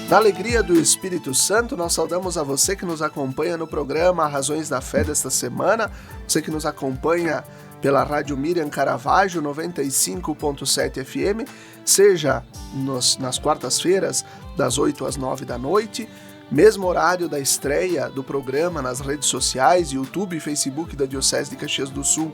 Na alegria do Espírito Santo, nós saudamos a você que nos acompanha no programa Razões da Fé desta semana, você que nos acompanha pela Rádio Miriam Caravaggio 95.7 FM, seja nas quartas-feiras, das 8 às 9 da noite, mesmo horário da estreia do programa nas redes sociais, YouTube e Facebook da Diocese de Caxias do Sul,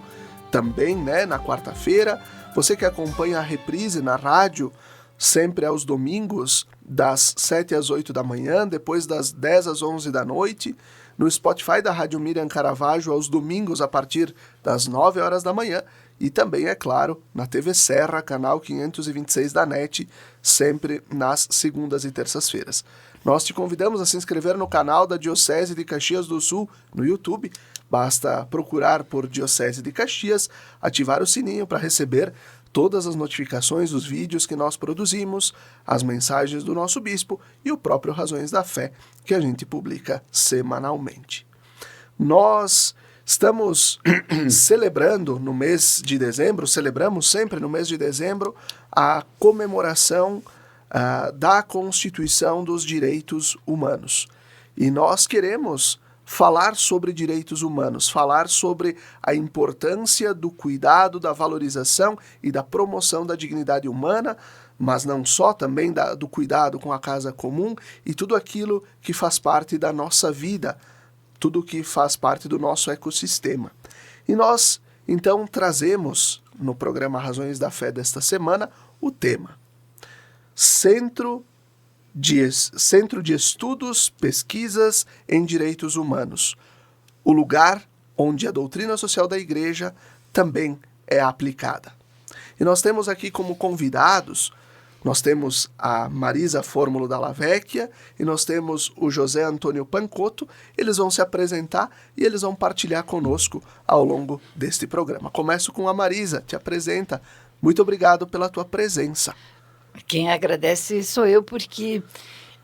também, na quarta-feira. Você que acompanha a reprise na rádio, sempre aos domingos, das 7 às 8 da manhã, depois das 10 às 11 da noite, no Spotify da Rádio Miriam Caravaggio, aos domingos, a partir das 9 horas da manhã, e também, é claro, na TV Serra, canal 526 da NET, sempre nas segundas e terças-feiras. Nós te convidamos a se inscrever no canal da Diocese de Caxias do Sul no YouTube. Basta procurar por Diocese de Caxias, ativar o sininho para receber todas as notificações dos vídeos que nós produzimos, as mensagens do nosso bispo e o próprio Razões da Fé, que a gente publica semanalmente. Nós estamos celebrando no mês de dezembro, celebramos sempre no mês de dezembro, a comemoração da Constituição dos Direitos Humanos. E nós queremos falar sobre direitos humanos, falar sobre a importância do cuidado, da valorização e da promoção da dignidade humana, mas não só, também do cuidado com a casa comum e tudo aquilo que faz parte da nossa vida, tudo que faz parte do nosso ecossistema. E nós, então, trazemos no programa Razões da Fé desta semana o tema Centro de Estudos, Pesquisas em Direitos Humanos, o lugar onde a doutrina social da Igreja também é aplicada. E nós temos aqui como convidados, nós temos a Marisa Fórmulo Dalla Vecchia e nós temos o José Antônio Pancotto. Eles vão se apresentar e eles vão partilhar conosco ao longo deste programa. Começo com a Marisa, te apresenta. Muito obrigado pela tua presença. Quem agradece sou eu, porque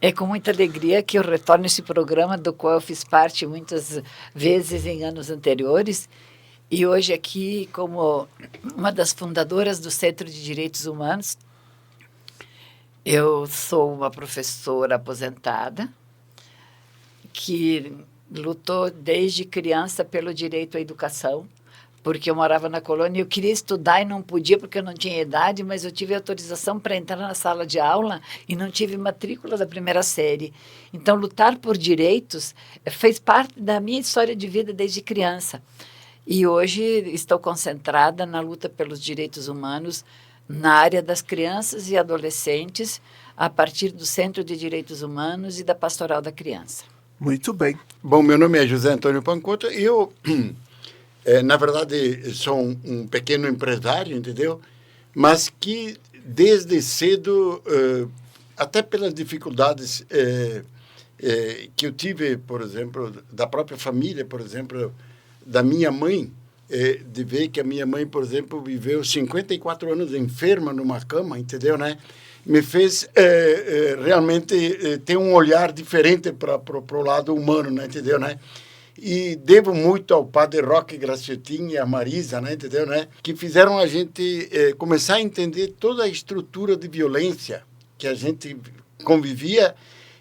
é com muita alegria que eu retorno esse programa, do qual eu fiz parte muitas vezes em anos anteriores, e hoje aqui como uma das fundadoras do Centro de Direitos Humanos. Eu sou uma professora aposentada que lutou desde criança pelo direito à educação, porque eu morava na colônia e eu queria estudar e não podia porque eu não tinha idade, mas eu tive autorização para entrar na sala de aula e não tive matrícula da primeira série. Então, lutar por direitos fez parte da minha história de vida desde criança. E hoje estou concentrada na luta pelos direitos humanos na área das crianças e adolescentes, a partir do Centro de Direitos Humanos e da Pastoral da Criança. Muito bem. Bom, meu nome é José Antônio Pancotto e eu... na verdade, sou um pequeno empresário, entendeu? Mas que, desde cedo, até pelas dificuldades que eu tive, por exemplo, da própria família, por exemplo, da minha mãe, de ver que a minha mãe, por exemplo, viveu 54 anos enferma numa cama, entendeu, né? Me fez realmente ter um olhar diferente para o lado humano, né? Entendeu, né? E devo muito ao padre Roque Graciotin e à Marisa, né, entendeu, né, que fizeram a gente começar a entender toda a estrutura de violência que a gente convivia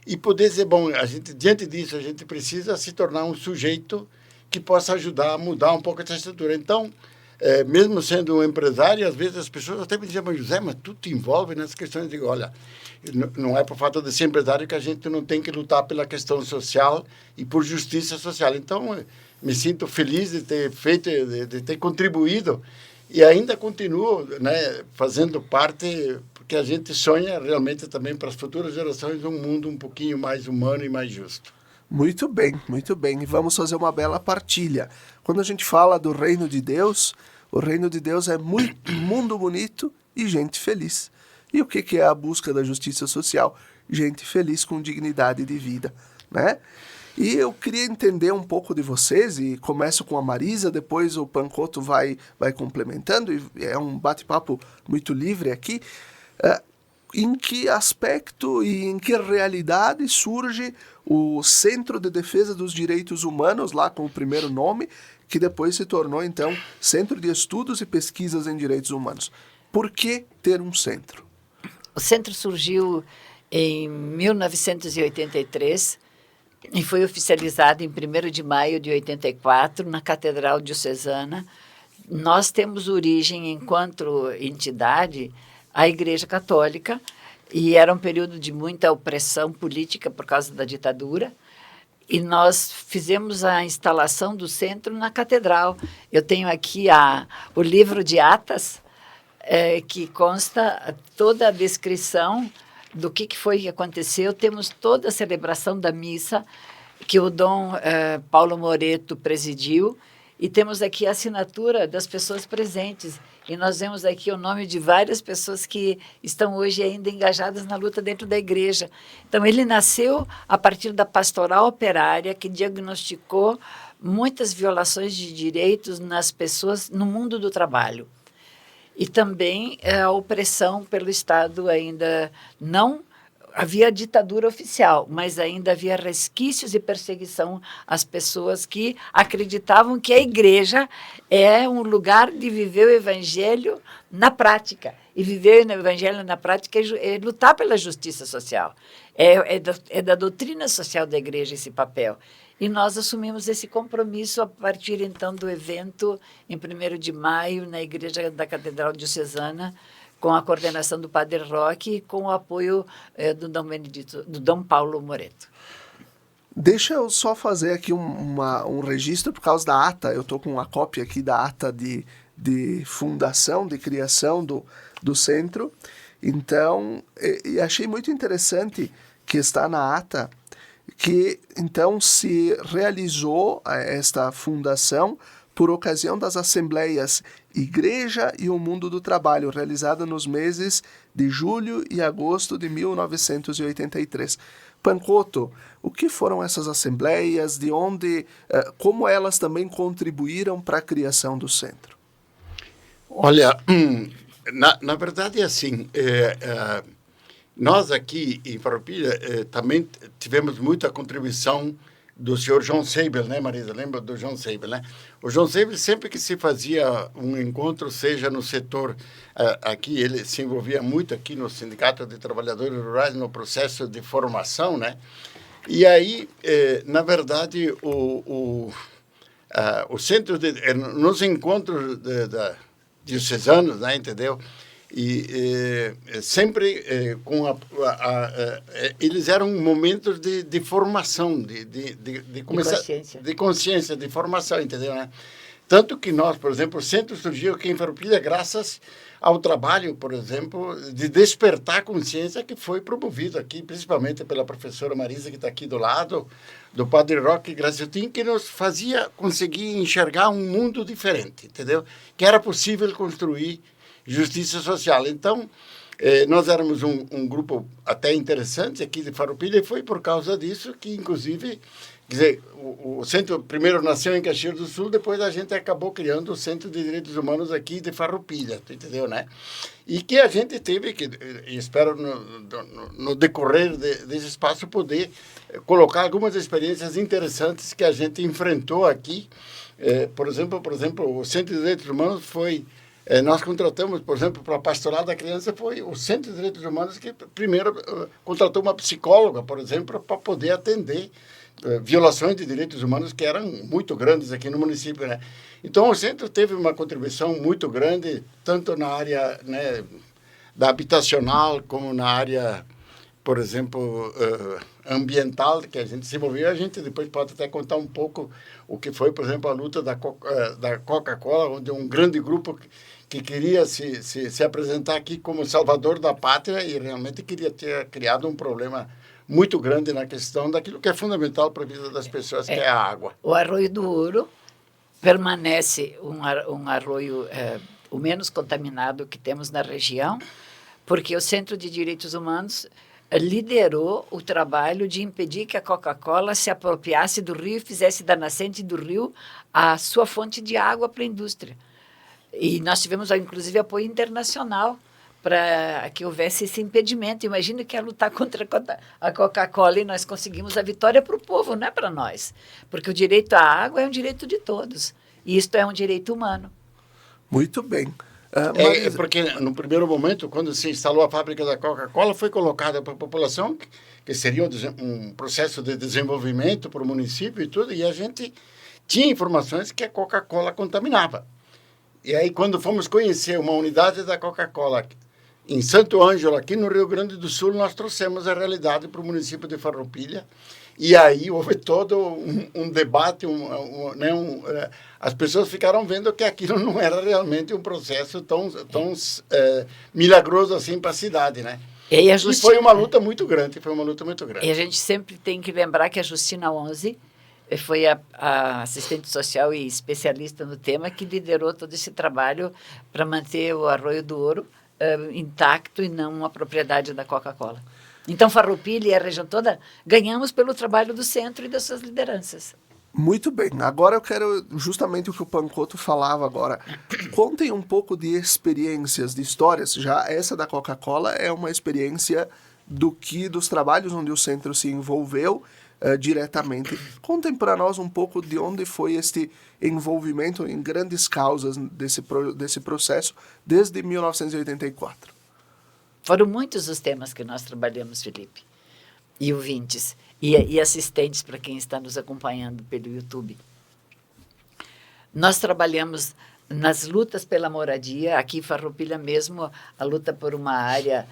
e poder dizer, bom, a gente, diante disso, a gente precisa se tornar um sujeito que possa ajudar a mudar um pouco essa estrutura. Então, mesmo sendo um empresário, às vezes as pessoas até me diziam, mas José, mas tu te envolve nessas questões? Eu digo, olha, não é por fato de ser empresário que a gente não tem que lutar pela questão social e por justiça social. Então, me sinto feliz de ter feito, de ter contribuído e ainda continuo, né, fazendo parte, porque a gente sonha realmente também para as futuras gerações um mundo um pouquinho mais humano e mais justo. Muito bem, muito bem. E vamos fazer uma bela partilha. Quando a gente fala do reino de Deus, o reino de Deus é muito mundo bonito e gente feliz. E o que é a busca da justiça social? Gente feliz com dignidade de vida, né? E eu queria entender um pouco de vocês, e começo com a Marisa, depois o Pancotto vai complementando, e é um bate-papo muito livre aqui. Em que aspecto e em que realidade surge o Centro de Defesa dos Direitos Humanos, lá com o primeiro nome, que depois se tornou, então, Centro de Estudos e Pesquisas em Direitos Humanos? Por que ter um centro? O centro surgiu em 1983 e foi oficializado em 1º de maio de 84 na Catedral Diocesana. Nós temos origem, enquanto entidade, a Igreja Católica, e era um período de muita opressão política por causa da ditadura, e nós fizemos a instalação do centro na Catedral. Eu tenho aqui o livro de atas, que consta toda a descrição do que foi que aconteceu. Temos toda a celebração da missa que o Dom Paulo Moreto presidiu, e temos aqui a assinatura das pessoas presentes. E nós vemos aqui o nome de várias pessoas que estão hoje ainda engajadas na luta dentro da igreja. Então, ele nasceu a partir da pastoral operária, que diagnosticou muitas violações de direitos nas pessoas no mundo do trabalho. E também a opressão pelo Estado ainda não... Havia ditadura oficial, mas ainda havia resquícios e perseguição às pessoas que acreditavam que a igreja é um lugar de viver o evangelho na prática. E viver o evangelho na prática é lutar pela justiça social. É da doutrina social da igreja esse papel. E nós assumimos esse compromisso a partir, então, do evento em 1º de maio, na igreja da Catedral Diocesana, com a coordenação do Padre Roque e com o apoio do Dom Paulo Moreto. Deixa eu só fazer aqui um registro por causa da ata. Eu estou com uma cópia aqui da ata de fundação, de criação do centro. Então, e achei muito interessante que está na ata que, então, se realizou esta fundação por ocasião das assembleias Igreja e o Mundo do Trabalho, realizada nos meses de julho e agosto de 1983. Pancoto, o que foram essas assembleias, de onde, como elas também contribuíram para a criação do centro? Olha, na verdade é assim, nós aqui em Farroupilha também tivemos muita contribuição do senhor João Seibel, né, Marisa? Lembra do João Seibel, né? O João Seibel, sempre que se fazia um encontro, seja no setor aqui, ele se envolvia muito aqui no Sindicato de Trabalhadores Rurais, no processo de formação, né? E aí, na verdade, o centro, nos encontros diocesanos, né, entendeu? E sempre eles eram momentos de formação, de consciência, de formação, entendeu, né? Tanto que nós, por exemplo, o centro surgiu aqui em Farroupilha graças ao trabalho, por exemplo, de despertar consciência que foi promovido aqui, principalmente pela professora Marisa, que está aqui do lado, do Padre Roque Graciotin, que nos fazia conseguir enxergar um mundo diferente, entendeu? Que era possível construir justiça social. Então, nós éramos um grupo até interessante aqui de Farroupilha, e foi por causa disso que, inclusive, quer dizer, o centro primeiro nasceu em Caxias do Sul, depois a gente acabou criando o Centro de Direitos Humanos aqui de Farroupilha, tu entendeu, né? E que a gente teve que, e espero no decorrer desse espaço, poder colocar algumas experiências interessantes que a gente enfrentou aqui. Por exemplo, o Centro de Direitos Humanos foi... nós contratamos, por exemplo, para a Pastoral da Criança, foi o Centro de Direitos Humanos que primeiro contratou uma psicóloga, por exemplo, para poder atender violações de direitos humanos que eram muito grandes aqui no município, né? Então, o centro teve uma contribuição muito grande, tanto na área, né, da habitacional, como na área, por exemplo, ambiental, que a gente se envolveu. A gente depois pode até contar um pouco o que foi, por exemplo, a luta da Coca-Cola, onde um grande grupo que queria se apresentar aqui como salvador da pátria e realmente queria ter criado um problema muito grande na questão daquilo que é fundamental para a vida das pessoas, que é a água. O Arroio do Ouro permanece um arroio o menos contaminado que temos na região, porque o Centro de Direitos Humanos liderou o trabalho de impedir que a Coca-Cola se apropriasse do rio e fizesse da nascente do rio a sua fonte de água para a indústria. E nós tivemos, inclusive, apoio internacional para que houvesse esse impedimento. Imagina que é lutar contra a Coca-Cola, e nós conseguimos a vitória para o povo, não é para nós. Porque o direito à água é um direito de todos. E isto é um direito humano. Muito bem. Porque no primeiro momento, quando se instalou a fábrica da Coca-Cola, foi colocada para a população que seria um processo de desenvolvimento para o município e tudo, e a gente tinha informações que a Coca-Cola contaminava. E aí, quando fomos conhecer uma unidade da Coca-Cola em Santo Ângelo, aqui no Rio Grande do Sul, nós trouxemos a realidade para o município de Farroupilha. E aí houve todo um debate, as pessoas ficaram vendo que aquilo não era realmente um processo tão milagroso assim para a cidade, né? E foi uma luta muito grande, E a gente sempre tem que lembrar que a Justina Onze foi a assistente social e especialista no tema que liderou todo esse trabalho para manter o Arroio do Ouro intacto e não uma propriedade da Coca-Cola. Então, Farroupilha e a região toda ganhamos pelo trabalho do centro e das suas lideranças. Muito bem. Agora eu quero justamente o que o Pancotto falava agora. Contem um pouco de experiências, de histórias. Já essa da Coca-Cola é uma experiência dos trabalhos onde o centro se envolveu diretamente. Contem para nós um pouco de onde foi este envolvimento em grandes causas desse processo desde 1984. Foram muitos os temas que nós trabalhamos, Felipe, e ouvintes, e assistentes para quem está nos acompanhando pelo YouTube. Nós trabalhamos nas lutas pela moradia, aqui em Farroupilha mesmo, a luta por uma área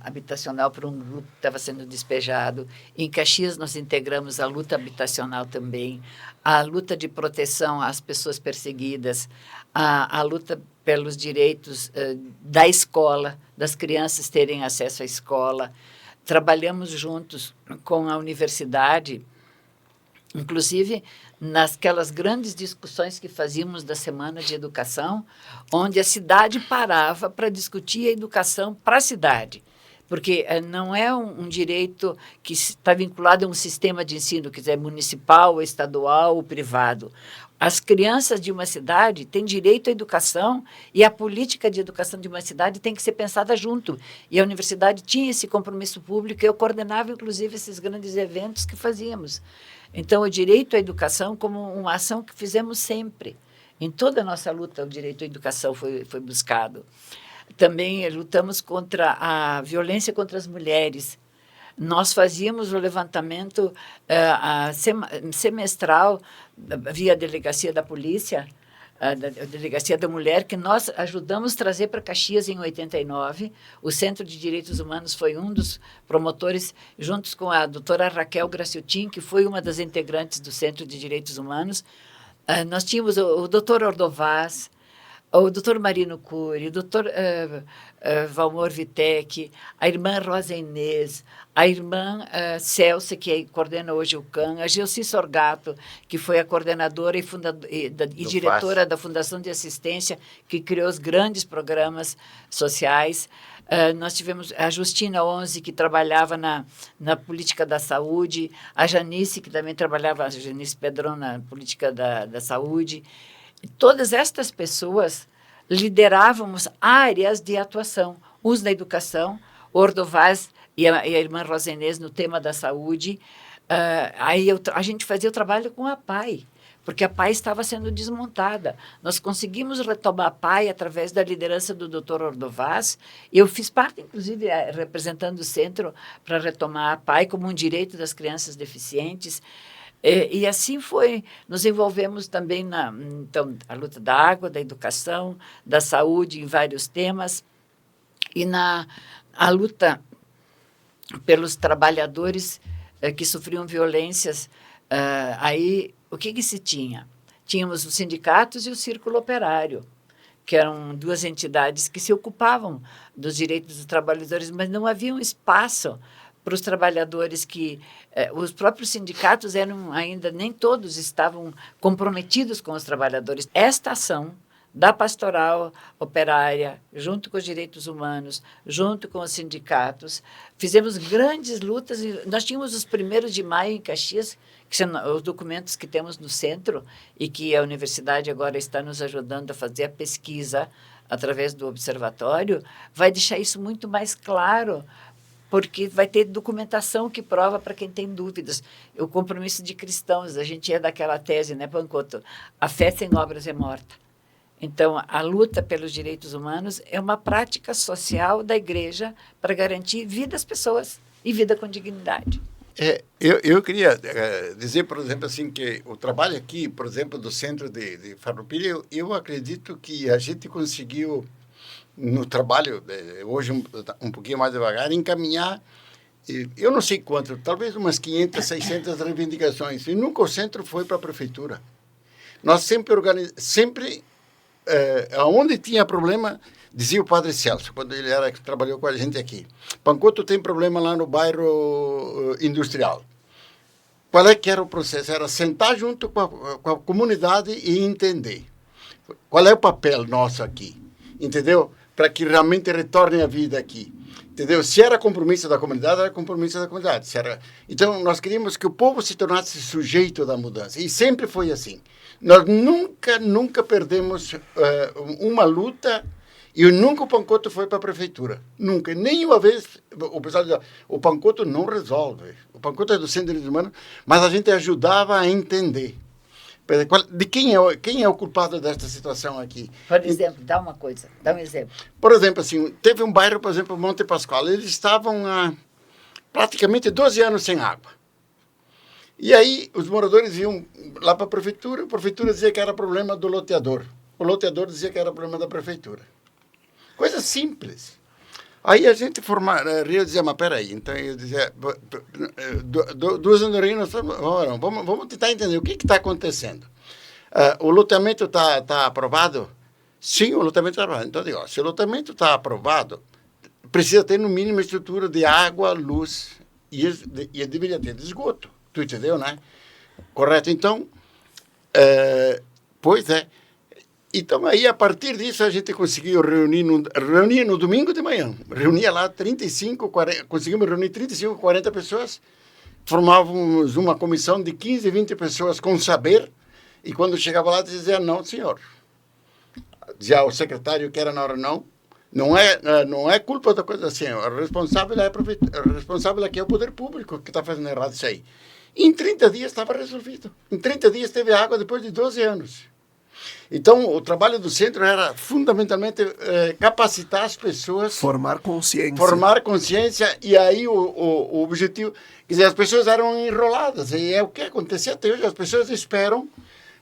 habitacional para um grupo que estava sendo despejado. Em Caxias nós integramos a luta habitacional também, a luta de proteção às pessoas perseguidas, a luta pelos direitos da escola, das crianças terem acesso à escola. Trabalhamos juntos com a universidade, inclusive nasquelas grandes discussões que fazíamos da Semana de Educação, onde a cidade parava para discutir a educação para a cidade. Porque não é um direito que está vinculado a um sistema de ensino, quer dizer, municipal, estadual ou privado. As crianças de uma cidade têm direito à educação e a política de educação de uma cidade tem que ser pensada junto. E a universidade tinha esse compromisso público e eu coordenava, inclusive, esses grandes eventos que fazíamos. Então, o direito à educação como uma ação que fizemos sempre. Em toda a nossa luta, o direito à educação foi buscado. Também lutamos contra a violência contra as mulheres. Nós fazíamos o levantamento semestral via delegacia da polícia, a delegacia da mulher, que nós ajudamos a trazer para Caxias em 89. O Centro de Direitos Humanos foi um dos promotores, juntos com a doutora Raquel Graciotin, que foi uma das integrantes do Centro de Direitos Humanos. Nós tínhamos o doutor Ordovaz, o doutor Marino Cury, o doutor Valmor Vitec, a irmã Rosa Inês, a irmã Celsa, que coordena hoje o CAN, a Gelsi Sorgato, que foi a coordenadora e diretora da Fundação de Assistência, que criou os grandes programas sociais. Nós tivemos a Justina Onze, que trabalhava na política da saúde, a Janice, que também trabalhava, a Janice Pedron, na política da saúde. Todas estas pessoas liderávamos áreas de atuação, uns na educação, Ordovaz e a irmã Rosa Inês no tema da saúde. Aí a gente fazia o trabalho com a PAI, porque a PAI estava sendo desmontada. Nós conseguimos retomar a PAI através da liderança do Dr. Ordovaz. Eu fiz parte, inclusive, representando o centro para retomar a PAI como um direito das crianças deficientes. E assim foi, nos envolvemos também então, a luta da água, da educação, da saúde, em vários temas, e a luta pelos trabalhadores que sofriam violências. Aí, o que se tinha? Tínhamos os sindicatos e o Círculo Operário, que eram duas entidades que se ocupavam dos direitos dos trabalhadores, mas não havia um espaço para os trabalhadores os próprios sindicatos ainda, nem todos estavam comprometidos com os trabalhadores. Esta ação da pastoral operária, junto com os direitos humanos, junto com os sindicatos, fizemos grandes lutas. Nós tínhamos os 1º de maio em Caxias, que são os documentos que temos no centro e que a universidade agora está nos ajudando a fazer a pesquisa através do observatório, vai deixar isso muito mais claro, porque vai ter documentação que prova para quem tem dúvidas. O compromisso de cristãos, a gente é daquela tese, né, Pancotto? A fé sem obras é morta. Então, a luta pelos direitos humanos é uma prática social da igreja para garantir vida às pessoas e vida com dignidade. Eu queria dizer, por exemplo, assim, que o trabalho aqui, por exemplo, do Centro de Farroupilha, eu acredito que a gente conseguiu, no trabalho, hoje um pouquinho mais devagar, encaminhar, eu não sei quanto, talvez umas 500, 600 reivindicações, e nunca o centro foi para a prefeitura. Nós sempre aonde tinha problema, dizia o padre Celso, quando ele trabalhou com a gente aqui. Pancoto tem problema lá no bairro industrial. Qual é que era o processo? Era sentar junto com a comunidade e entender. Qual é o papel nosso aqui? Entendeu? Para que realmente retorne a vida aqui. Entendeu? Se era compromisso da comunidade, era compromisso da comunidade. Então, nós queríamos que o povo se tornasse sujeito da mudança. E sempre foi assim. Nós nunca perdemos uma luta. E nunca o Pancoto foi para a prefeitura. Nunca. Nenhuma vez o pessoal dizia, o Pancoto não resolve. O Pancoto é do Centro de Direitos Humanos, mas a gente ajudava a entender. De quem é o culpado desta situação aqui? Por exemplo, dá um exemplo. Por exemplo, assim, teve um bairro, por exemplo, Monte Pascoal. Eles estavam há praticamente 12 anos sem água. E aí os moradores iam lá para a prefeitura dizia que era problema do loteador. O loteador dizia que era problema da prefeitura. Coisa simples. Aí a gente eu dizia, mas peraí, então eu dizia, duas andorinhas, vamos tentar entender o que está acontecendo. O loteamento está aprovado? Sim, o loteamento está aprovado. Então, eu digo, se o loteamento está aprovado, precisa ter no mínimo estrutura de água, luz e deveria ter de esgoto. Tu entendeu, né? Correto? Então, pois é. Então, aí, a partir disso, a gente conseguiu reunir no domingo de manhã. Reunia lá 40, conseguimos reunir 35, 40 pessoas. Formávamos uma comissão de 15, 20 pessoas com saber. E quando chegava lá, dizia, não, senhor. Dizia o secretário que era na hora, não é culpa da coisa assim. O responsável aqui é o poder público que está fazendo errado isso aí. Em 30 dias estava resolvido. Em 30 dias teve água depois de 12 anos. Então, o trabalho do centro era fundamentalmente capacitar as pessoas. Formar consciência. Formar consciência, e aí o objetivo. Quer dizer, as pessoas eram enroladas, e é o que acontecia até hoje. As pessoas esperam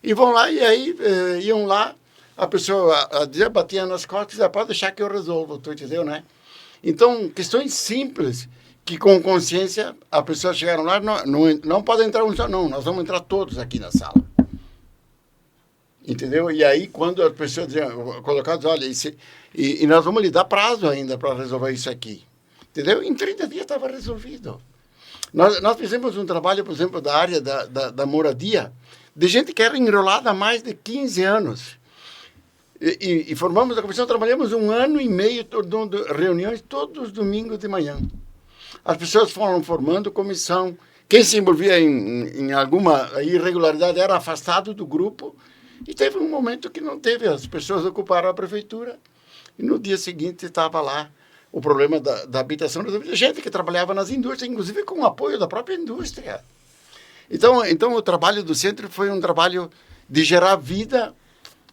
e vão lá, e aí iam lá, a pessoa batia nas costas e dizia, pode deixar que eu resolvo, tu entendeu, né? Então, questões simples, que com consciência, as pessoas chegaram lá, não pode entrar um só, não, nós vamos entrar todos aqui na sala. Entendeu? E aí, quando as pessoas diziam, colocadas, olha, e nós vamos lhe dar prazo ainda para resolver isso aqui. Entendeu? Em 30 dias estava resolvido. Nós fizemos um trabalho, por exemplo, da área da moradia, de gente que era enrolada há mais de 15 anos. E formamos a comissão, trabalhamos 1 ano e meio, reuniões todos os domingos de manhã. As pessoas foram formando comissão. Quem se envolvia em alguma irregularidade era afastado do grupo. E teve um momento que não teve, as pessoas ocuparam a prefeitura e no dia seguinte estava lá o problema da habitação, gente que trabalhava nas indústrias, inclusive com o apoio da própria indústria. Então o trabalho do centro foi um trabalho de gerar vida,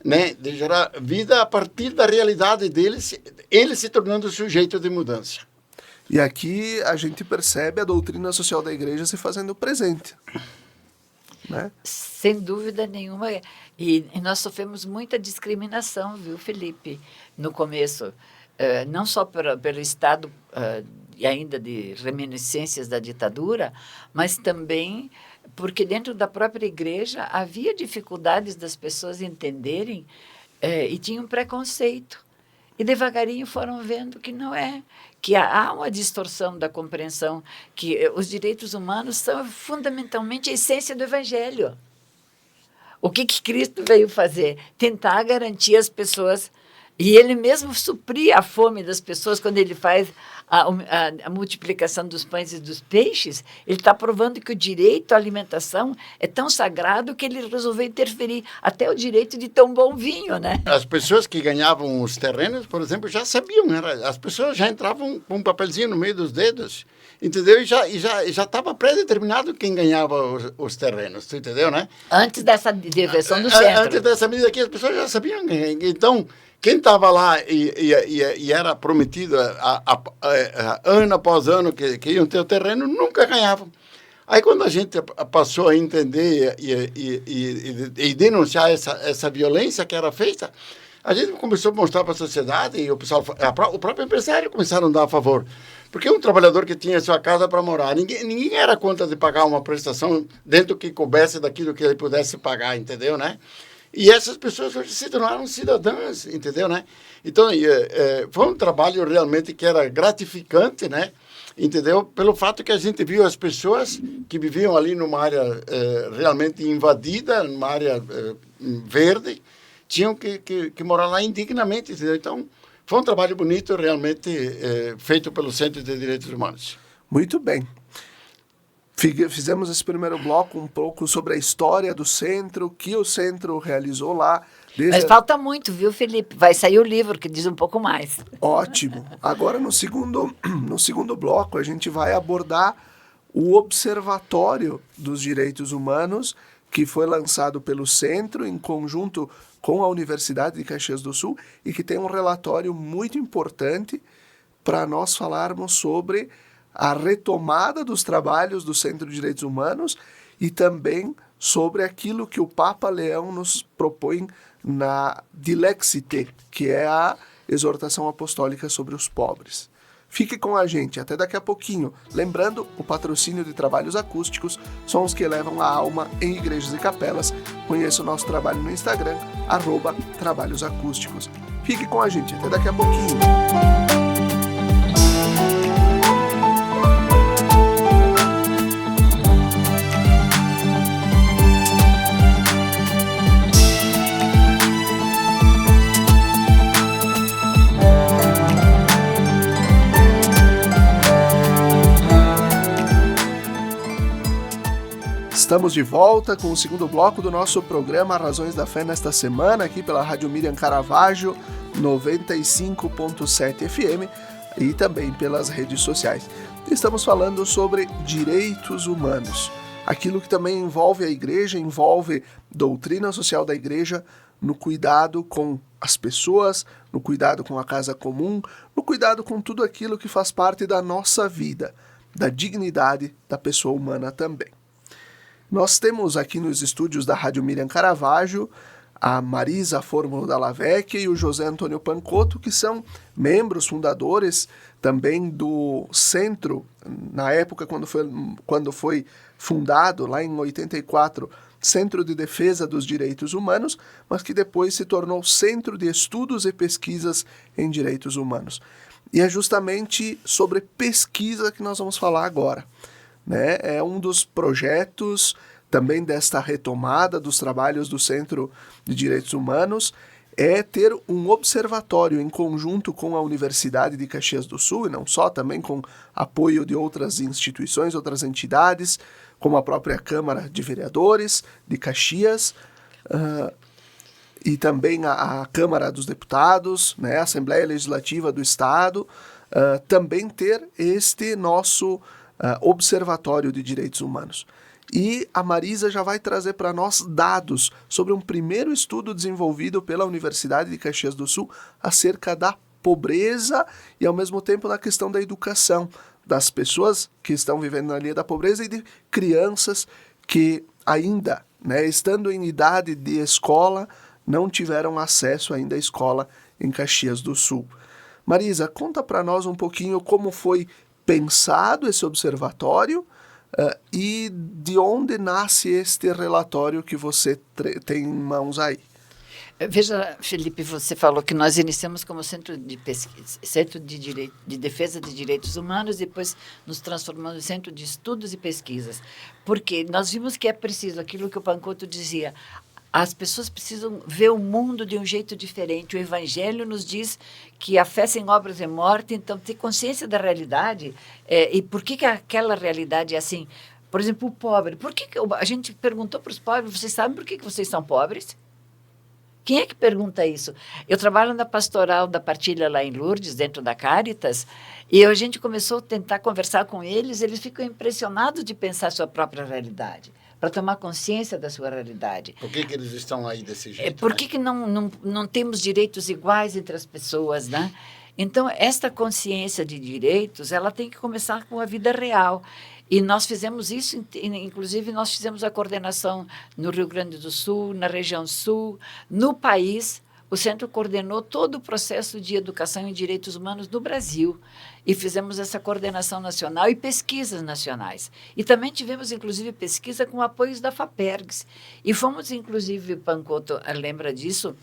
né? De gerar vida a partir da realidade deles, ele se tornando sujeito de mudança. E aqui a gente percebe a doutrina social da igreja se fazendo presente. Né? Sem dúvida nenhuma. E nós sofremos muita discriminação, viu, Felipe, no começo. Não só pelo estado e ainda de reminiscências da ditadura, mas também porque dentro da própria igreja havia dificuldades das pessoas entenderem e tinham preconceito. E devagarinho foram vendo que não é, que há uma distorção da compreensão, que os direitos humanos são fundamentalmente a essência do Evangelho. O que Cristo veio fazer? Tentar garantir às pessoas, e ele mesmo supria a fome das pessoas quando ele faz a multiplicação dos pães e dos peixes. Ele está provando que o direito à alimentação é tão sagrado que ele resolveu interferir até o direito de ter um bom vinho, né? As pessoas que ganhavam os terrenos, por exemplo, já sabiam, as pessoas já entravam com um papelzinho no meio dos dedos entendeu? E já estava pré-determinado quem ganhava os terrenos, tu entendeu, né? Antes dessa direção do centro. Antes dessa medida aqui, as pessoas já sabiam. Então, quem estava lá e era prometido ano após ano que iam ter o terreno, nunca ganhavam. Aí, quando a gente passou a entender e denunciar essa violência que era feita, a gente começou a mostrar para a sociedade e o pessoal, o próprio empresário começaram a dar a favor. Porque um trabalhador que tinha sua casa para morar, ninguém era contra de pagar uma prestação dentro que coubesse daquilo que ele pudesse pagar, entendeu, né? E essas pessoas hoje se tornaram cidadãs, entendeu, né? Então, foi um trabalho realmente que era gratificante, né? Entendeu? Pelo fato que a gente viu as pessoas que viviam ali numa área realmente invadida, numa área verde, tinham que morar lá indignamente, entendeu? Então, foi um trabalho bonito, realmente, feito pelo Centro de Direitos Humanos. Muito bem. Fizemos esse primeiro bloco um pouco sobre a história do centro, o que o centro realizou lá. Mas falta muito, viu, Felipe? Vai sair o livro que diz um pouco mais. Ótimo. Agora, no segundo bloco, a gente vai abordar o Observatório dos Direitos Humanos, que foi lançado pelo Centro em conjunto com a Universidade de Caxias do Sul e que tem um relatório muito importante para nós falarmos sobre a retomada dos trabalhos do Centro de Direitos Humanos e também sobre aquilo que o Papa Leão nos propõe na Dilexite, que é a exortação apostólica sobre os pobres. Fique com a gente, até daqui a pouquinho. Lembrando, o patrocínio de trabalhos acústicos, sons que elevam a alma em igrejas e capelas. Conheça o nosso trabalho no Instagram, @trabalhosacústicos. Fique com a gente, até daqui a pouquinho. Estamos de volta com o segundo bloco do nosso programa Razões da Fé nesta semana, aqui pela Rádio Miriam Caravaggio, 95.7 FM e também pelas redes sociais. Estamos falando sobre direitos humanos, aquilo que também envolve a igreja, envolve doutrina social da igreja no cuidado com as pessoas, no cuidado com a casa comum, no cuidado com tudo aquilo que faz parte da nossa vida, da dignidade da pessoa humana também. Nós temos aqui nos estúdios da Rádio Miriam Caravaggio a Marisa Fórmulo Dalla Vecchia e o José Antônio Pancotto, que são membros fundadores também do centro, na época quando foi fundado, lá em 84, Centro de Defesa dos Direitos Humanos, mas que depois se tornou Centro de Estudos e Pesquisas em Direitos Humanos. E é justamente sobre pesquisa que nós vamos falar agora. Né? É um dos projetos também desta retomada dos trabalhos do Centro de Direitos Humanos, é ter um observatório em conjunto com a Universidade de Caxias do Sul, e não só, também com apoio de outras instituições, outras entidades, como a própria Câmara de Vereadores de Caxias, e também a Câmara dos Deputados, né, a Assembleia Legislativa do Estado, também ter este nosso Observatório de Direitos Humanos. E a Marisa já vai trazer para nós dados sobre um primeiro estudo desenvolvido pela Universidade de Caxias do Sul acerca da pobreza e, ao mesmo tempo, da questão da educação das pessoas que estão vivendo na linha da pobreza e de crianças que ainda, né, estando em idade de escola, não tiveram acesso ainda à escola em Caxias do Sul. Marisa, conta para nós um pouquinho como foi pensado esse observatório e de onde nasce este relatório que você tem em mãos aí. Veja, Felipe, você falou que nós iniciamos como Centro de Pesquisa, Centro de Defesa de Direitos Humanos, e depois nos transformamos em Centro de Estudos e Pesquisas, porque nós vimos que é preciso, aquilo que o Pancotto dizia, as pessoas precisam ver o mundo de um jeito diferente. O Evangelho nos diz que a fé sem obras é morte, então ter consciência da realidade. E por que aquela realidade é assim? Por exemplo, o pobre. Por que a gente perguntou para os pobres, vocês sabem por que vocês são pobres? Quem é que pergunta isso? Eu trabalho na pastoral da partilha lá em Lourdes, dentro da Caritas, e a gente começou a tentar conversar com eles ficam impressionados de pensar a sua própria realidade, para tomar consciência da sua realidade. Por que eles estão aí desse jeito? Por que não temos direitos iguais entre as pessoas, né? Então, esta consciência de direitos, ela tem que começar com a vida real. E nós fizemos isso, inclusive nós fizemos a coordenação no Rio Grande do Sul, na região sul, no país. O centro coordenou todo o processo de educação e direitos humanos no Brasil e fizemos essa coordenação nacional e pesquisas nacionais. E também tivemos, inclusive, pesquisa com apoios da FAPERGS. E fomos, inclusive, Pancoto lembra disso,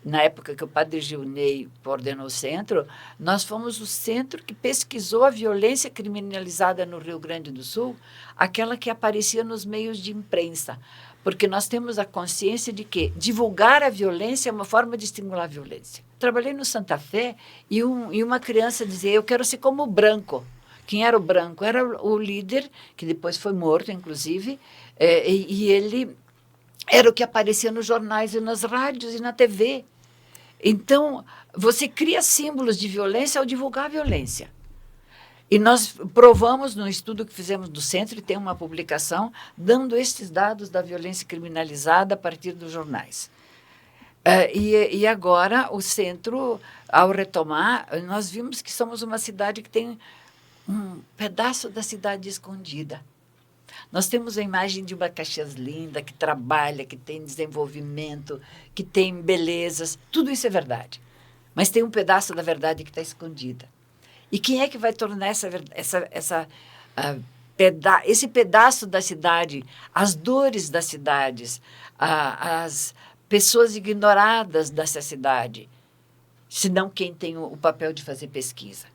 na época que o padre Gilney coordenou o centro, nós fomos o centro que pesquisou a violência criminalizada no Rio Grande do Sul, aquela que aparecia nos meios de imprensa. Porque nós temos a consciência de que divulgar a violência é uma forma de estimular a violência. Trabalhei no Santa Fé e uma criança dizia, eu quero ser como o Branco. Quem era o Branco? Era o líder, que depois foi morto, inclusive, e ele era o que aparecia nos jornais e nas rádios e na TV. Então, você cria símbolos de violência ao divulgar a violência. E nós provamos no estudo que fizemos do centro, e tem uma publicação, dando esses dados da violência criminalizada a partir dos jornais. E agora, o centro, ao retomar, nós vimos que somos uma cidade que tem um pedaço da cidade escondida. Nós temos a imagem de uma Caxias linda, que trabalha, que tem desenvolvimento, que tem belezas, tudo isso é verdade. Mas tem um pedaço da verdade que está escondida. E quem é que vai tornar esse pedaço da cidade, as dores das cidades, as pessoas ignoradas dessa cidade, senão quem tem o papel de fazer pesquisa?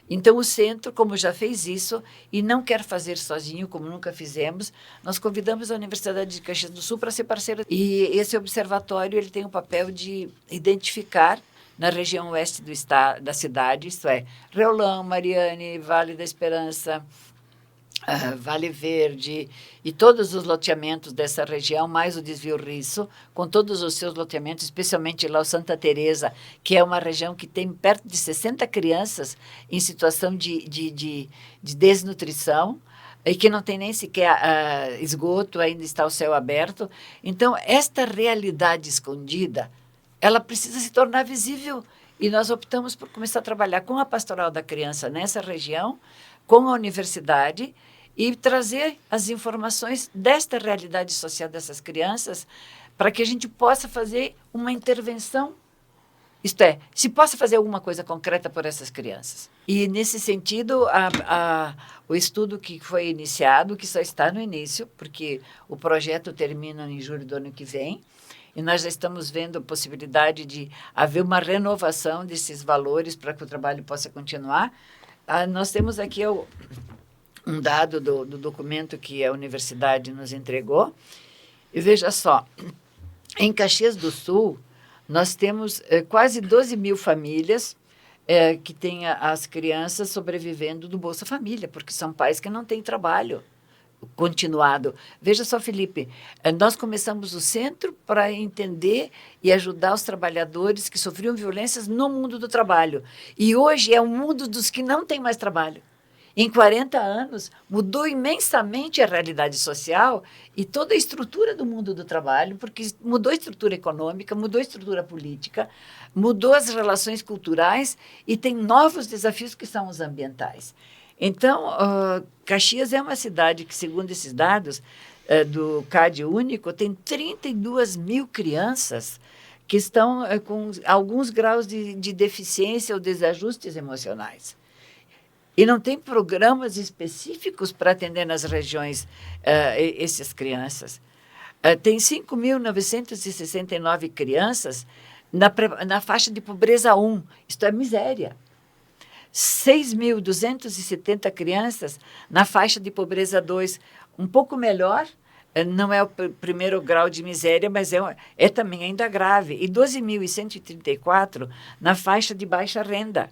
Então, o centro, como já fez isso, e não quer fazer sozinho, como nunca fizemos, nós convidamos a Universidade de Caxias do Sul para ser parceira. E esse observatório ele tem o papel de identificar na região oeste do estado, da cidade, isto é, Reolão, Mariane, Vale da Esperança, Vale Verde e todos os loteamentos dessa região, mais o Desvio Risso, com todos os seus loteamentos, especialmente lá o Santa Teresa, que é uma região que tem perto de 60 crianças em situação de desnutrição e que não tem nem sequer esgoto, ainda está o céu aberto. Então, esta realidade escondida, ela precisa se tornar visível e nós optamos por começar a trabalhar com a Pastoral da Criança nessa região, com a universidade e trazer as informações desta realidade social dessas crianças para que a gente possa fazer uma intervenção, isto é, se possa fazer alguma coisa concreta por essas crianças. E, nesse sentido, o estudo que foi iniciado, que só está no início, porque o projeto termina em julho do ano que vem, e nós já estamos vendo a possibilidade de haver uma renovação desses valores para que o trabalho possa continuar. Nós temos aqui um dado do documento que a universidade nos entregou. E veja só, em Caxias do Sul, nós temos quase 12 mil famílias que têm as crianças sobrevivendo do Bolsa Família, porque são pais que não têm trabalho continuado. Veja só, Felipe, nós começamos o centro para entender e ajudar os trabalhadores que sofriam violências no mundo do trabalho. E hoje é o mundo dos que não têm mais trabalho. Em 40 anos, mudou imensamente a realidade social e toda a estrutura do mundo do trabalho, porque mudou a estrutura econômica, mudou a estrutura política, mudou as relações culturais e tem novos desafios que são os ambientais. Então, Caxias é uma cidade que, segundo esses dados do CAD Único, tem 32 mil crianças que estão com alguns graus de deficiência ou desajustes emocionais. E não tem programas específicos para atender nas regiões essas crianças. Tem 5.969 crianças na faixa de pobreza 1, isto é miséria. 6.270 crianças na faixa de pobreza 2, um pouco melhor, não é o primeiro grau de miséria, mas é também ainda grave, e 12.134 na faixa de baixa renda.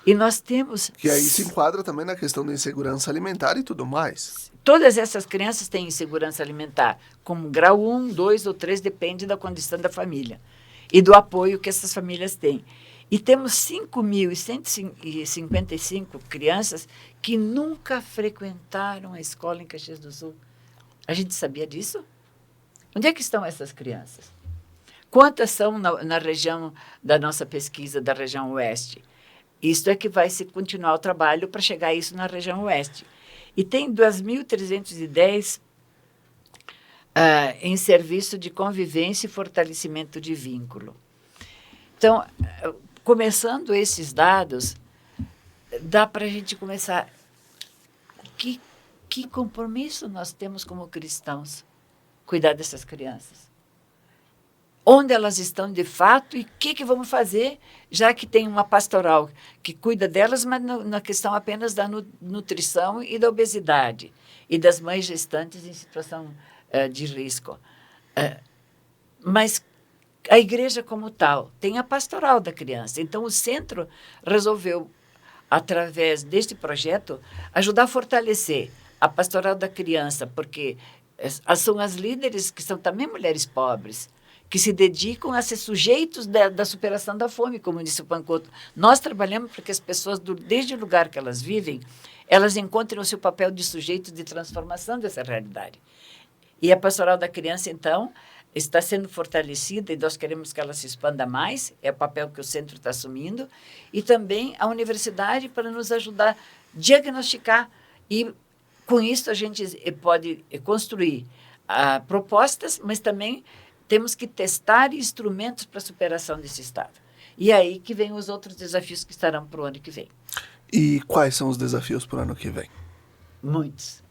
E nós temos... Que aí se enquadra também na questão da insegurança alimentar e tudo mais. Todas essas crianças têm insegurança alimentar, como grau 1, 2 ou 3, depende da condição da família. e do apoio que essas famílias têm. E temos 5.155 crianças que nunca frequentaram a escola em Caxias do Sul. A gente sabia disso? Onde é que estão essas crianças? Quantas são na região da nossa pesquisa, da região oeste? Isso é que vai se continuar o trabalho para chegar a isso na região oeste. E tem 2.310 em serviço de convivência e fortalecimento de vínculo. Então, começando esses dados, dá para a gente começar. Que compromisso nós temos como cristãos cuidar dessas crianças? Onde elas estão de fato e o que vamos fazer, já que tem uma pastoral que cuida delas, mas na questão apenas da nutrição e da obesidade, e das mães gestantes em situação de risco. Mas a igreja como tal tem a pastoral da criança. Então, o centro resolveu, através deste projeto, ajudar a fortalecer a pastoral da criança, porque são as líderes que são também mulheres pobres, que se dedicam a ser sujeitos da superação da fome, como disse o Pancoto. Nós trabalhamos para que as pessoas, desde o lugar que elas vivem, elas encontrem o seu papel de sujeitos de transformação dessa realidade. E a pastoral da criança, então, está sendo fortalecida e nós queremos que ela se expanda mais, é o papel que o centro está assumindo, e também a universidade para nos ajudar a diagnosticar e, com isso, a gente pode construir propostas, mas também temos que testar instrumentos para a superação desse estado. E aí que vem os outros desafios que estarão para o ano que vem. E quais são os desafios para o ano que vem? Muitos.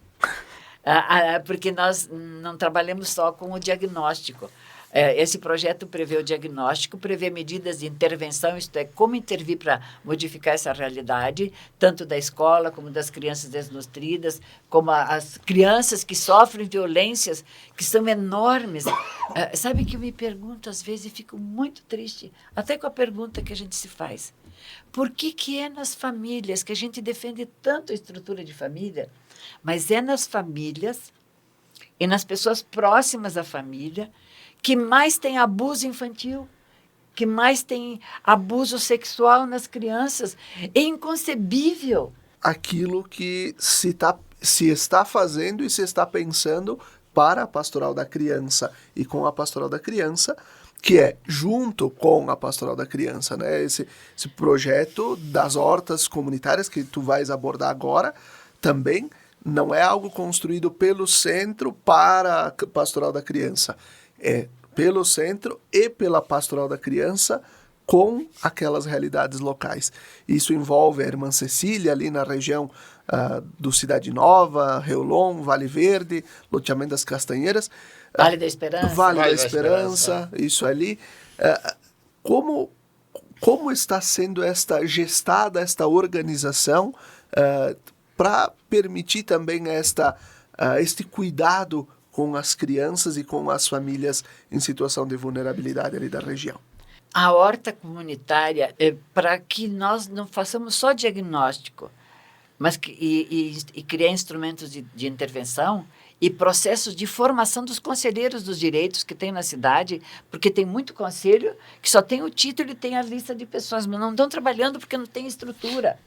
Porque nós não trabalhamos só com o diagnóstico. Esse projeto prevê o diagnóstico, prevê medidas de intervenção, isto é, como intervir para modificar essa realidade, tanto da escola, como das crianças desnutridas, como as crianças que sofrem violências, que são enormes. Sabe que eu me pergunto, às vezes, e fico muito triste, até com a pergunta que a gente se faz. Por que é nas famílias que a gente defende tanto a estrutura de família, mas é nas famílias e nas pessoas próximas à família que mais tem abuso infantil, que mais tem abuso sexual nas crianças? É inconcebível. Aquilo que se está fazendo e se está pensando para a pastoral da criança e com a pastoral da criança, que é junto com a pastoral da criança, né? Esse projeto das hortas comunitárias que tu vais abordar agora também não é algo construído pelo centro para a pastoral da criança. É pelo centro e pela pastoral da criança com aquelas realidades locais. Isso envolve a Irmã Cecília, ali na região do Cidade Nova, Reolon, Vale Verde, Loteamento das Castanheiras. Vale da Esperança. Vale da Esperança, isso ali. Como está sendo gestada esta organização para permitir também este cuidado com as crianças e com as famílias em situação de vulnerabilidade ali da região? A horta comunitária é para que nós não façamos só diagnóstico, mas e criar instrumentos de intervenção e processos de formação dos conselheiros dos direitos que tem na cidade, porque tem muito conselho que só tem o título e tem a lista de pessoas, mas não estão trabalhando porque não tem estrutura.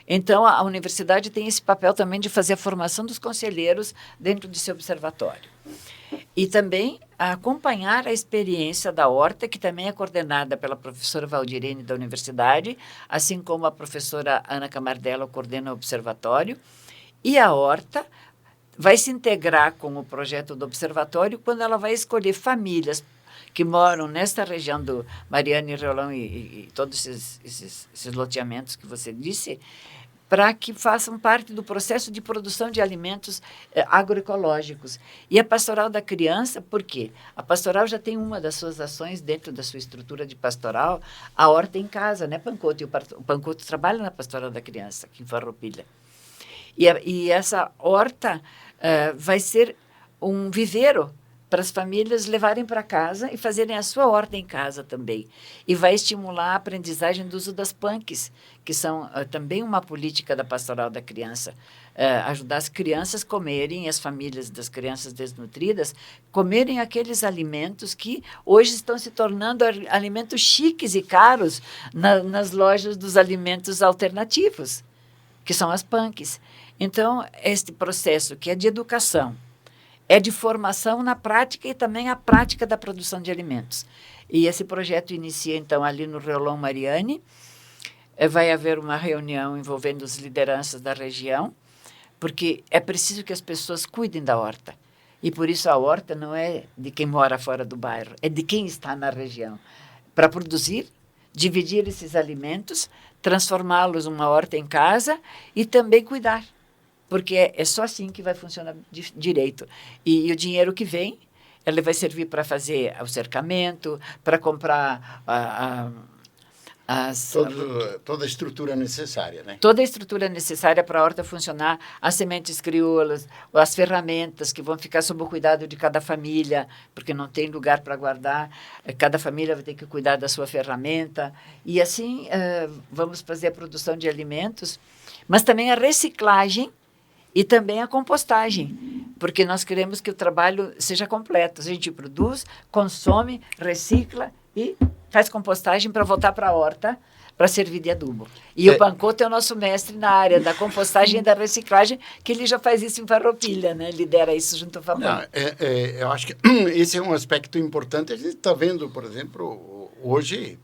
Então, a universidade tem esse papel também de fazer a formação dos conselheiros dentro de seu observatório. E também acompanhar a experiência da horta, que também é coordenada pela professora Valdirene da universidade, assim como a professora Ana Camardello coordena o observatório. E a horta vai se integrar com o projeto do observatório quando ela vai escolher famílias que moram nesta região do Mariana e Reolão e todos esses loteamentos que você disse, para que façam parte do processo de produção de alimentos agroecológicos. E a pastoral da criança, por quê? A pastoral já tem uma das suas ações dentro da sua estrutura de pastoral, a horta em casa, né, Pancoto? E o Pancoto trabalha na pastoral da criança, aqui em Farroupilha. E essa horta vai ser um viveiro para as famílias levarem para casa e fazerem a sua horta em casa também. E vai estimular a aprendizagem do uso das punks, que são também uma política da Pastoral da Criança. Ajudar as crianças comerem, as famílias das crianças desnutridas, comerem aqueles alimentos que hoje estão se tornando alimentos chiques e caros nas lojas dos alimentos alternativos, que são as punks. Então, este processo que é de educação, é de formação na prática e também a prática da produção de alimentos. E esse projeto inicia, então, ali no Reolão Mariani. Vai haver uma reunião envolvendo as lideranças da região, porque é preciso que as pessoas cuidem da horta. E, por isso, a horta não é de quem mora fora do bairro, é de quem está na região. Para produzir, dividir esses alimentos, transformá-los numa horta em casa e também cuidar. Porque é só assim que vai funcionar direito. E o dinheiro que vem, ele vai servir para fazer o cercamento, para comprar toda a estrutura necessária, né? Toda a estrutura necessária para a horta funcionar, as sementes crioulas, as ferramentas que vão ficar sob o cuidado de cada família, porque não tem lugar para guardar, cada família vai ter que cuidar da sua ferramenta. E assim vamos fazer a produção de alimentos, mas também a reciclagem e também a compostagem, porque nós queremos que o trabalho seja completo. A gente produz, consome, recicla e faz compostagem para voltar para a horta, para servir de adubo. E o Pancoto é o nosso mestre na área da compostagem e da reciclagem, que ele já faz isso em Farroupilha, né? Lidera isso junto ao Fabão. Eu acho que esse é um aspecto importante. A gente está vendo, por exemplo, hoje,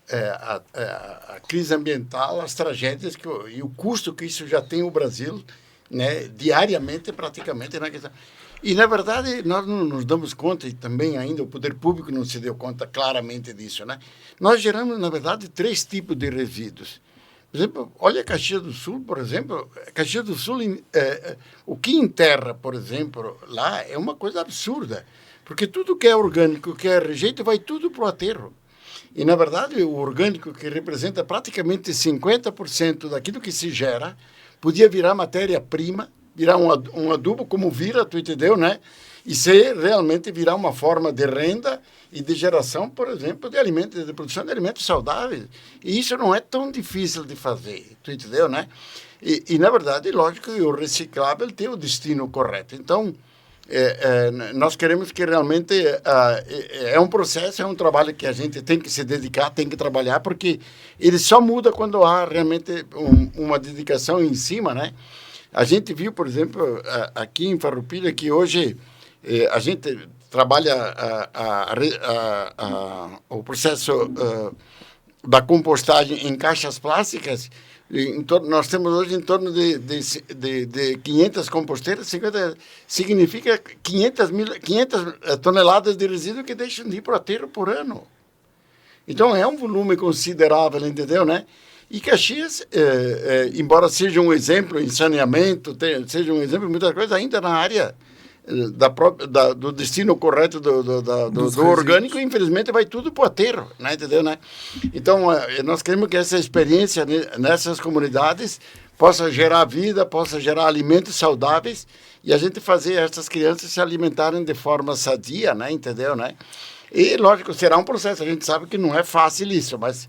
a crise ambiental, as tragédias e o custo que isso já tem no Brasil, né, diariamente, praticamente, na questão. E, na verdade, nós não nos damos conta, e também ainda o poder público não se deu conta claramente disso, né? Nós geramos, na verdade, 3 tipos de resíduos. Por exemplo, olha Caxias do Sul, por exemplo. Caxias do Sul, o que enterra, por exemplo, lá é uma coisa absurda, porque tudo que é orgânico, que é rejeito, vai tudo para o aterro. E, na verdade, o orgânico, que representa praticamente 50% daquilo que se gera, podia virar matéria-prima, virar um adubo como vira, tu entendeu, né? E ser realmente virar uma forma de renda e de geração, por exemplo, de alimentos, de produção de alimentos saudáveis. E isso não é tão difícil de fazer, tu entendeu, né? E na verdade, lógico que o reciclável tem o destino correto. Então, nós queremos que realmente é um processo, é um trabalho que a gente tem que se dedicar, tem que trabalhar, porque ele só muda quando há realmente uma dedicação em cima, né? A gente viu, por exemplo, aqui em Farroupilha, que hoje a gente trabalha o processo da compostagem em caixas plásticas. Nós temos hoje em torno de 500 composteiras, 50, significa 500 toneladas de resíduo que deixam de ir para o aterro por ano. Então, é um volume considerável, entendeu, né? E Caxias, embora seja um exemplo em saneamento, seja um exemplo em muitas coisas, ainda na área do destino correto do orgânico, infelizmente vai tudo para o aterro, né? Entendeu, né? Então, nós queremos que essa experiência nessas comunidades possa gerar vida, possa gerar alimentos saudáveis e a gente fazer essas crianças se alimentarem de forma sadia, né? Entendeu, né? E, lógico, será um processo. A gente sabe que não é fácil isso, mas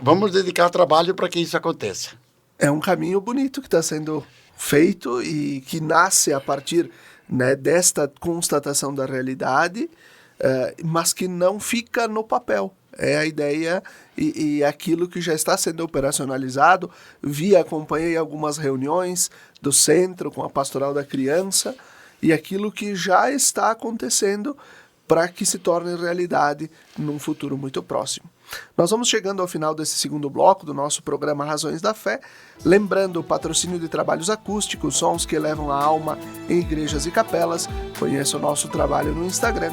vamos dedicar trabalho para que isso aconteça. É um caminho bonito que está sendo feito e que nasce a partir, né, desta constatação da realidade, mas que não fica no papel. É a ideia e aquilo que já está sendo operacionalizado. Acompanhei algumas reuniões do centro com a Pastoral da Criança e aquilo que já está acontecendo para que se torne realidade num futuro muito próximo. Nós vamos chegando ao final desse segundo bloco do nosso programa Razões da Fé, lembrando o patrocínio de trabalhos acústicos, sons que elevam a alma em igrejas e capelas. Conheça o nosso trabalho no Instagram,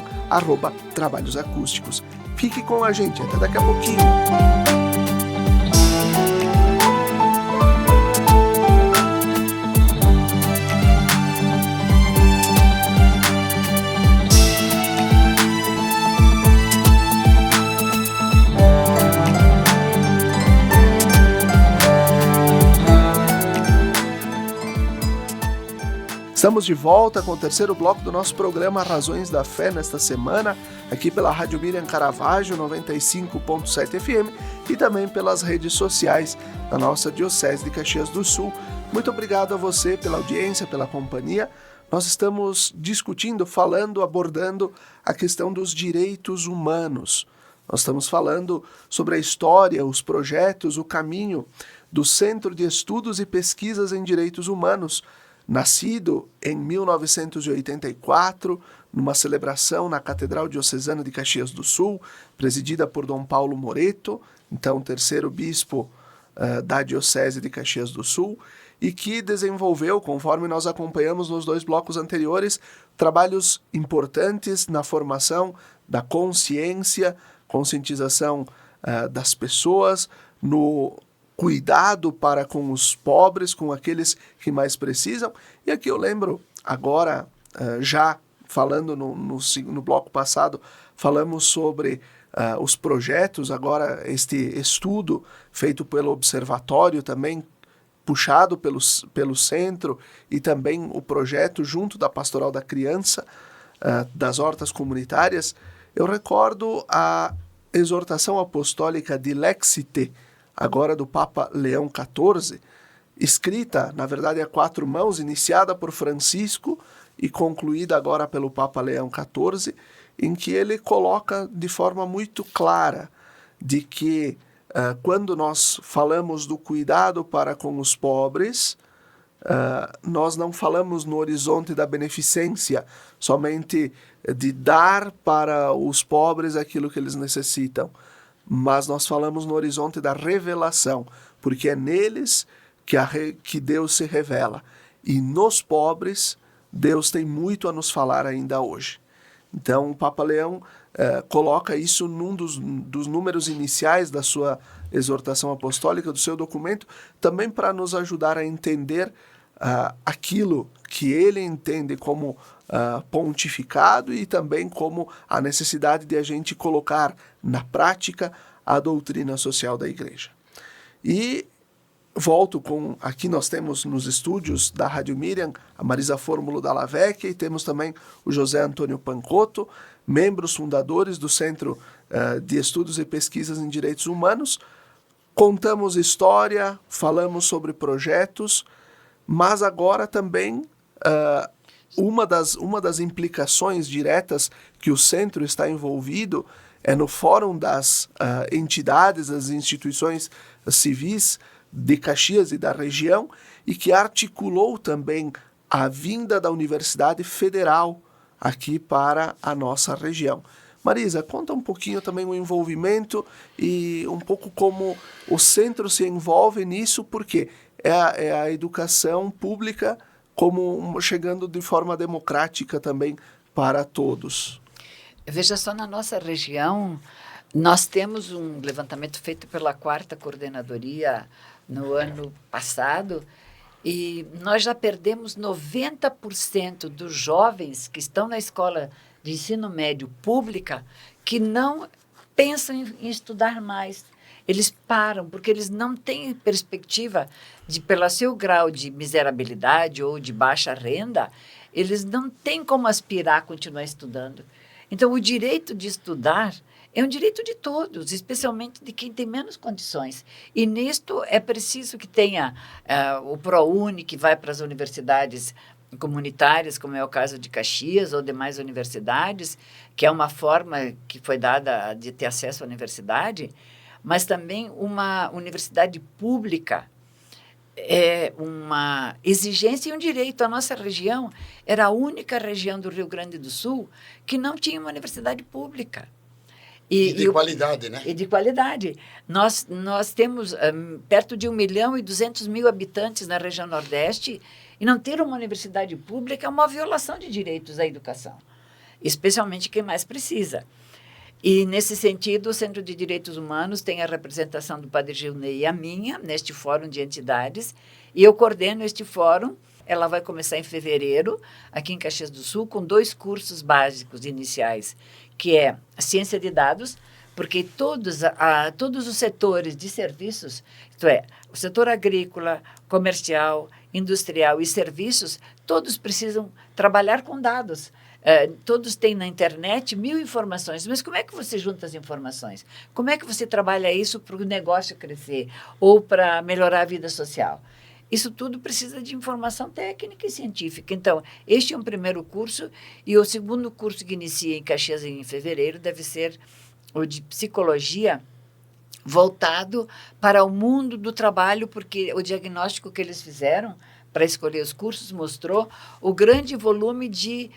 @trabalhosacústicos. Fique com a gente, até daqui a pouquinho. Estamos de volta com o terceiro bloco do nosso programa Razões da Fé nesta semana, aqui pela Rádio Miriam Caravaggio 95.7 FM e também pelas redes sociais da nossa Diocese de Caxias do Sul. Muito obrigado a você pela audiência, pela companhia. Nós estamos discutindo, falando, abordando a questão dos direitos humanos. Nós estamos falando sobre a história, os projetos, o caminho do Centro de Estudos e Pesquisas em Direitos Humanos, nascido em 1984, numa celebração na Catedral Diocesana de Caxias do Sul, presidida por Dom Paulo Moreto, então terceiro bispo da Diocese de Caxias do Sul, e que desenvolveu, conforme nós acompanhamos nos 2 blocos anteriores, trabalhos importantes na formação da conscientização das pessoas, no cuidado para com os pobres, com aqueles que mais precisam. E aqui eu lembro, agora, já falando no bloco passado, falamos sobre os projetos, agora este estudo feito pelo Observatório também, puxado pelo centro, e também o projeto junto da Pastoral da Criança, das hortas comunitárias. Eu recordo a exortação apostólica de Lexite, agora do Papa Leão XIV, escrita, na verdade, a 4 mãos, iniciada por Francisco e concluída agora pelo Papa Leão XIV, em que ele coloca de forma muito clara de que quando nós falamos do cuidado para com os pobres, nós não falamos no horizonte da beneficência, somente de dar para os pobres aquilo que eles necessitam, mas nós falamos no horizonte da revelação, porque é neles que Deus se revela, e nos pobres Deus tem muito a nos falar ainda hoje. Então o Papa Leão coloca isso num dos números iniciais da sua exortação apostólica, do seu documento, também para nos ajudar a entender aquilo que ele entende como pontificado e também como a necessidade de a gente colocar na prática a doutrina social da Igreja. E volto com, aqui nós temos nos estúdios da Rádio Miriam a Marisa Fórmulo da Lavecchia e temos também o José Antônio Pancotto, membros fundadores do Centro de Estudos e Pesquisas em Direitos Humanos. Contamos história, falamos sobre projetos, mas agora também uma das implicações diretas que o centro está envolvido é no Fórum das entidades, das instituições civis de Caxias e da região, e que articulou também a vinda da Universidade Federal aqui para a nossa região. Marisa, conta um pouquinho também o envolvimento e um pouco como o centro se envolve nisso, porque é a educação pública como chegando de forma democrática também para todos. Veja só, na nossa região, nós temos um levantamento feito pela 4ª Coordenadoria no ano passado, e nós já perdemos 90% dos jovens que estão na escola de ensino médio pública que não pensam em estudar mais. Eles param, porque eles não têm perspectiva de, pelo seu grau de miserabilidade ou de baixa renda, eles não têm como aspirar a continuar estudando. Então, o direito de estudar é um direito de todos, especialmente de quem tem menos condições. E nisto é preciso que tenha o ProUni, que vai para as universidades comunitárias, como é o caso de Caxias ou demais universidades, que é uma forma que foi dada de ter acesso à universidade, mas também uma universidade pública é uma exigência e um direito. A nossa região era a única região do Rio Grande do Sul que não tinha uma universidade pública. E de qualidade, né? E de qualidade. Nós temos perto de 1.200.000 habitantes na região Nordeste, e não ter uma universidade pública é uma violação de direitos à educação, especialmente quem mais precisa. E, nesse sentido, o Centro de Direitos Humanos tem a representação do Padre Gilney e a minha, neste fórum de entidades, e eu coordeno este fórum. Ela vai começar em fevereiro, aqui em Caxias do Sul, com 2 cursos básicos iniciais, que é a Ciência de Dados, porque todos os setores de serviços, isto é, o setor agrícola, comercial, industrial e serviços, todos precisam trabalhar com dados. Todos têm na internet 1000 informações, mas como é que você junta as informações? Como é que você trabalha isso para o negócio crescer ou para melhorar a vida social? Isso tudo precisa de informação técnica e científica. Então, este é um primeiro curso e o segundo curso que inicia em Caxias em fevereiro deve ser o de psicologia voltado para o mundo do trabalho, porque o diagnóstico que eles fizeram para escolher os cursos mostrou o grande volume de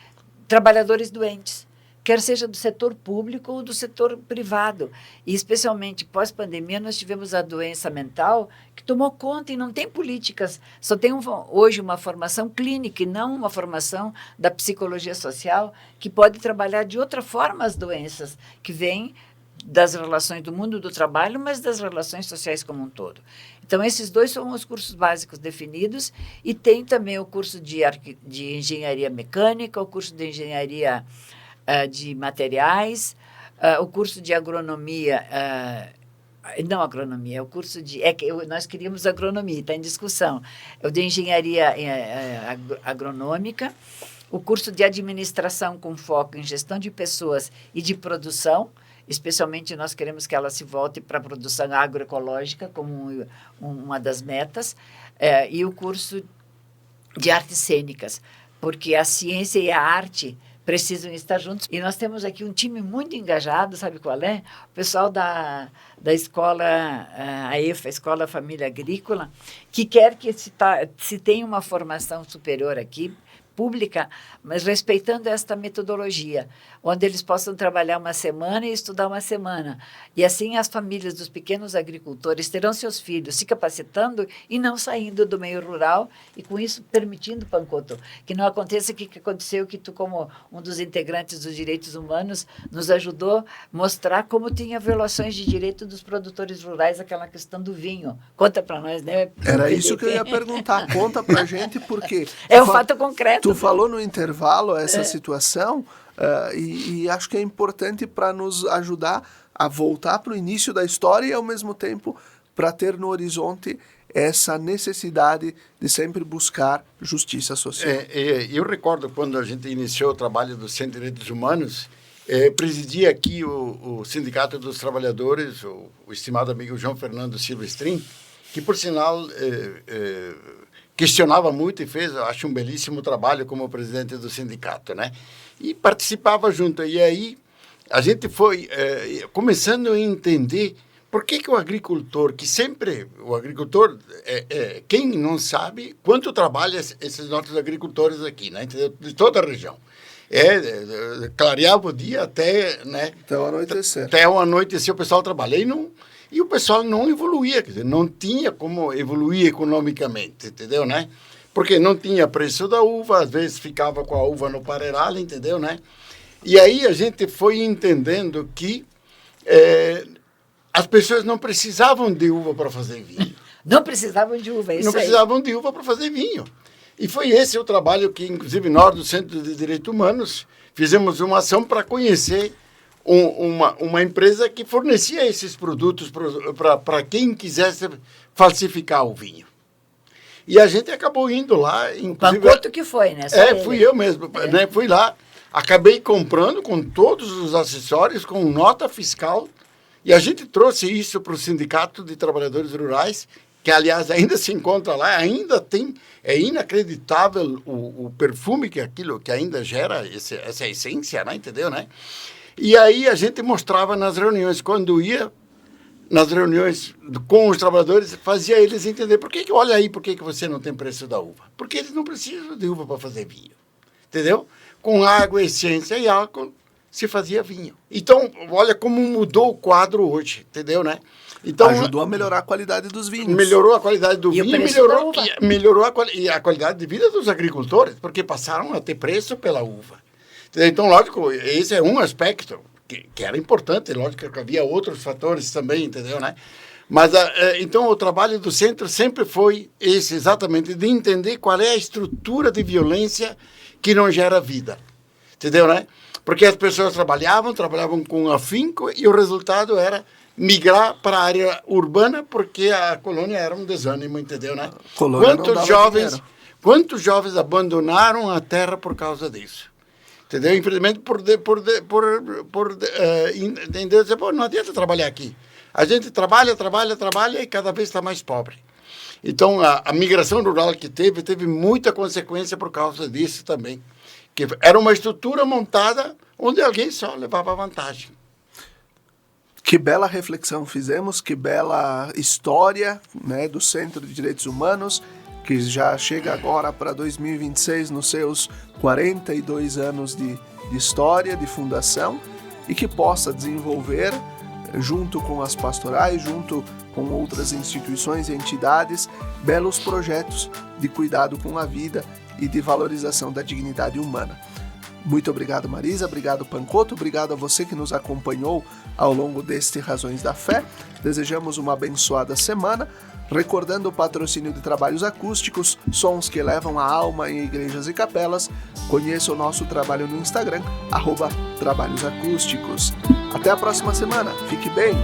trabalhadores doentes, quer seja do setor público ou do setor privado. E, especialmente pós-pandemia, nós tivemos a doença mental que tomou conta e não tem políticas. Só tem hoje uma formação clínica e não uma formação da psicologia social que pode trabalhar de outra forma as doenças que vêm das relações do mundo do trabalho, mas das relações sociais como um todo. Então, esses dois são os cursos básicos definidos e tem também o curso de engenharia mecânica, o curso de engenharia de materiais, o curso de agronomia, não agronomia, é o curso de... nós queríamos agronomia, está em discussão. É o de engenharia agronômica, o curso de administração com foco em gestão de pessoas e de produção, especialmente nós queremos que ela se volte para a produção agroecológica como uma das metas, e o curso de artes cênicas, porque a ciência e a arte precisam estar juntos. E nós temos aqui um time muito engajado, sabe qual é? O pessoal da escola, a EFA, a Escola Família Agrícola, que quer que se tenha uma formação superior aqui, pública, mas respeitando esta metodologia, onde eles possam trabalhar uma semana e estudar uma semana. E assim as famílias dos pequenos agricultores terão seus filhos se capacitando e não saindo do meio rural e com isso permitindo, Pancoto, que não aconteça o que aconteceu, que tu, como um dos integrantes dos direitos humanos, nos ajudou a mostrar como tinha violações de direito dos produtores rurais, aquela questão do vinho. Conta para nós, né? Era isso que eu ia perguntar. Conta para a gente, porque... É um fato concreto. Tu falou no intervalo essa situação e acho que é importante para nos ajudar a voltar para o início da história e, ao mesmo tempo, para ter no horizonte essa necessidade de sempre buscar justiça social. Eu recordo quando a gente iniciou o trabalho do Centro de Direitos Humanos, presidia aqui o Sindicato dos Trabalhadores, o estimado amigo João Fernando Silvestrin, que, por sinal... questionava muito e fez, acho, um belíssimo trabalho como presidente do sindicato, né? E participava junto. E aí a gente foi começando a entender por que o agricultor, quem não sabe quanto trabalha esses nossos agricultores aqui, né? Entendeu? De toda a região. Clareava o dia até, né? Até o anoitecer. Até o anoitecer o pessoal trabalha. E o pessoal não evoluía, quer dizer, não tinha como evoluir economicamente, entendeu, né? Porque não tinha preço da uva, às vezes ficava com a uva no parelhal, entendeu, né? E aí a gente foi entendendo que as pessoas não precisavam de uva para fazer vinho. Não precisavam de uva, isso aí. Não precisavam de uva para fazer vinho. E foi esse o trabalho que, inclusive, nós do Centro de Direitos Humanos fizemos uma ação para conhecer uma empresa que fornecia esses produtos para quem quisesse falsificar o vinho. E a gente acabou indo lá. Inclusive, Pancoto que foi, né? Fui eu mesmo. Né? Fui lá, acabei comprando com todos os acessórios, com nota fiscal, e a gente trouxe isso para o Sindicato de Trabalhadores Rurais, que, aliás, ainda se encontra lá, ainda tem... É inacreditável o perfume que aquilo que ainda gera, essa essência, né? Entendeu, né? E aí a gente mostrava nas reuniões, quando ia nas reuniões com os trabalhadores, fazia eles entender por que olha aí, por que você não tem preço da uva? Porque eles não precisam de uva para fazer vinho, entendeu? Com água, essência e álcool se fazia vinho. Então, olha como mudou o quadro hoje, entendeu, né? Então, ajudou a melhorar a qualidade dos vinhos. Melhorou a qualidade do vinho e melhorou a qualidade de vida dos agricultores, porque passaram a ter preço pela uva. Então, lógico, esse é um aspecto que era importante, lógico que havia outros fatores também, entendeu, né? Mas, então, o trabalho do centro sempre foi esse, exatamente, de entender qual é a estrutura de violência que não gera vida, entendeu, né? Porque as pessoas trabalhavam com afinco e o resultado era migrar para a área urbana porque a colônia era um desânimo, entendeu, né? Quantos jovens abandonaram a terra por causa disso? Entendeu? Infelizmente, entendeu? Pô, não adianta trabalhar aqui. A gente trabalha e cada vez está mais pobre. Então, a migração rural que teve muita consequência por causa disso também. Que era uma estrutura montada onde alguém só levava vantagem. Que bela reflexão fizemos, que bela história, né, do Centro de Direitos Humanos, que já chega agora para 2026 nos seus 42 anos de história, de fundação, e que possa desenvolver, junto com as pastorais, junto com outras instituições e entidades, belos projetos de cuidado com a vida e de valorização da dignidade humana. Muito obrigado, Marisa, obrigado, Pancotto, obrigado a você que nos acompanhou ao longo deste Razões da Fé. Desejamos uma abençoada semana, recordando o patrocínio de trabalhos acústicos, sons que elevam a alma em igrejas e capelas. Conheça o nosso trabalho no Instagram, @trabalhosacústicos. Até a próxima semana, fique bem!